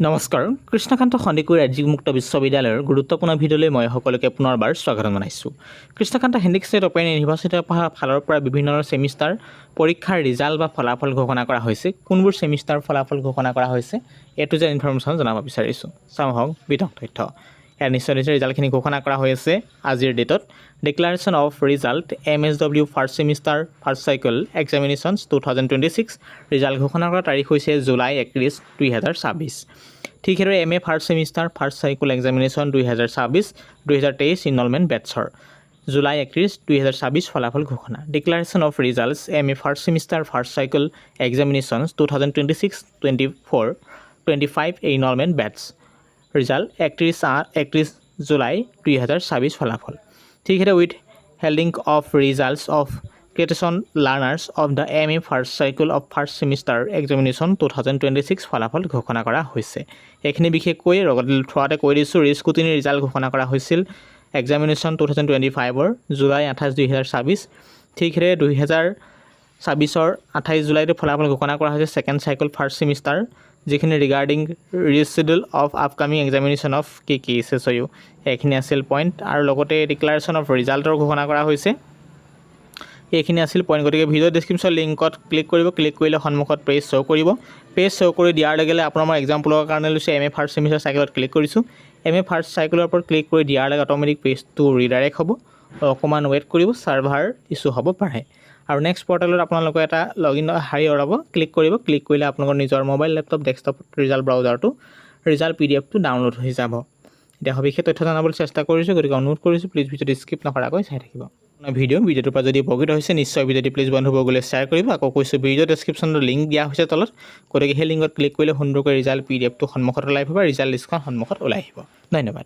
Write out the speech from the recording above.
নমস্কাৰ কৃষ্ণকান্ত সন্দিকৈ ৰাজ্যিক মুক্ত বিশ্ববিদ্যালয়ৰ গুৰুত্বপূৰ্ণ ভিডিঅ'লৈ মই সকলোকে পুনৰবাৰ স্বাগতম জনাইছোঁ। কৃষ্ণকান্ত সন্দিকৈ ষ্টেট অপেন ইউনিভাৰ্চিটিৰ ফালৰ পৰা বিভিন্ন সেমিষ্টাৰ পৰীক্ষাৰ ৰিজাল্ট বা ফলাফল ঘোষণা কৰা হৈছে। কোনবোৰ সেমিষ্টাৰ ফলাফল ঘোষণা কৰা হৈছে এইটো যে ইনফৰমেশ্যন জনাব বিচাৰিছোঁ। চাওঁ হওক বিতং তথ্য। ইয়াৰ নিশ্চয় ৰিজাল্টখিনি ঘোষণা কৰা হৈ আছে আজিৰ ডেটত। Declaration of result MSW first semester first cycle examinations 2026 result ঘোষণা কৰা তাৰিখ হৈছে জুলাই 31, 2026। ঠিক সেইদৰে MA first semester first cycle examination 2026-2023 enrolment বেটছৰ জুলাই 31, 2026 ফলাফল ঘোষণা। Declaration of results MA first semester first cycle examinations 2026-24-25 enrolment batch result 31 July 2026 ফলাফল। ঠিক সেইদৰে withholding of results of graduation learners of the MA first cycle of first semester examination 2026 ফলাফল ঘোষণা কৰা হৈছে। এইখিনি বিশেষকৈ থ্ৰুৱাতে কৈ দিছোঁ স্কুটিনি ৰিজাল্ট ঘোষণা কৰা হৈছিল এক্সামিনেশ্যন 2025-ৰ জুলাই 28, 2026। ঠিক সেইদৰে 2026-ৰ 28 জুলাইতে ফলাফল ঘোষণা কৰা হৈছে ছেকেণ্ড চাইকেল ফাৰ্ষ্ট ছেমিষ্টাৰ, যিখিনি regarding reschedule of upcoming examination of KKSSU এইখিনি আছিল পইণ্ট। আৰু লগতে ডিক্লাৰেশ্যন অফ ৰিজাল্টৰ ঘোষণা কৰা হৈছে। এইখিনি আছিল পইণ্ট। গতিকে ভিডিঅ' ডেছক্ৰিপশ্যন লিংকত ক্লিক কৰিব। ক্লিক কৰিলে সন্মুখত পেজ শ্ব' কৰিব। পেজ শ্ব' কৰি দিয়াৰ লগে লগে আপোনাৰ মই এক্সাম্পলৰ কাৰণে লৈছোঁ MA ফাৰ্ষ্ট ছেমিষ্টাৰ চাইকেলত ক্লিক কৰিছোঁ। MA ফাৰ্ষ্ট চাইকেলৰ ওপৰত ক্লিক কৰি দিয়াৰ লগে অট'মেটিক পেজটো ৰিডাইৰেক্ট হ'ব। অকণমান ৱেইট কৰিব, ছাৰ্ভাৰ ইছ্যু হ'ব পাৰে। আৰু নেক্সট পৰ্টেলত আপোনালোকে এটা লগইন ওলাব। ক্লিক কৰিব। ক্লিক কৰিলে আপোনালোকৰ নিজৰ মোবাইল, লেপটপ, ডেস্কটপ ৰিজাল্ট ব্ৰাউজাৰটো ৰিজাল্ট PDF-টো ডাউনলোড হৈ যাব। এতিয়া সবিশেষ তথ্য জানাবলৈ চেষ্টা কৰিছোঁ, গতিকে অনুৰোধ কৰিছোঁ প্লিজ ভিডিঅ'টো স্কিপ নকৰাকৈ চাই থাকিব। ভিডিঅ'টোৰ পৰা যদি উপকৃত হৈছে নিশ্চয় ভিডিঅ'টো প্লিজ বন্ধুবৰ্গলৈ শ্বেয়াৰ কৰিব। আকৌ কৈছোঁ ভিডিঅ' ডেছক্ৰিপশ্যনত লিংক দিয়া হৈছে তলত, গতিকে সেই লিংকত ক্লিক কৰিলে সুন্দৰকৈ ৰিজাল্ট PDF-টো সন্মুখত ওলাই আহিব বা ৰিজাল্ট লিষ্টখন সন্মুখত ওলাই আহিব। ধন্যবাদ।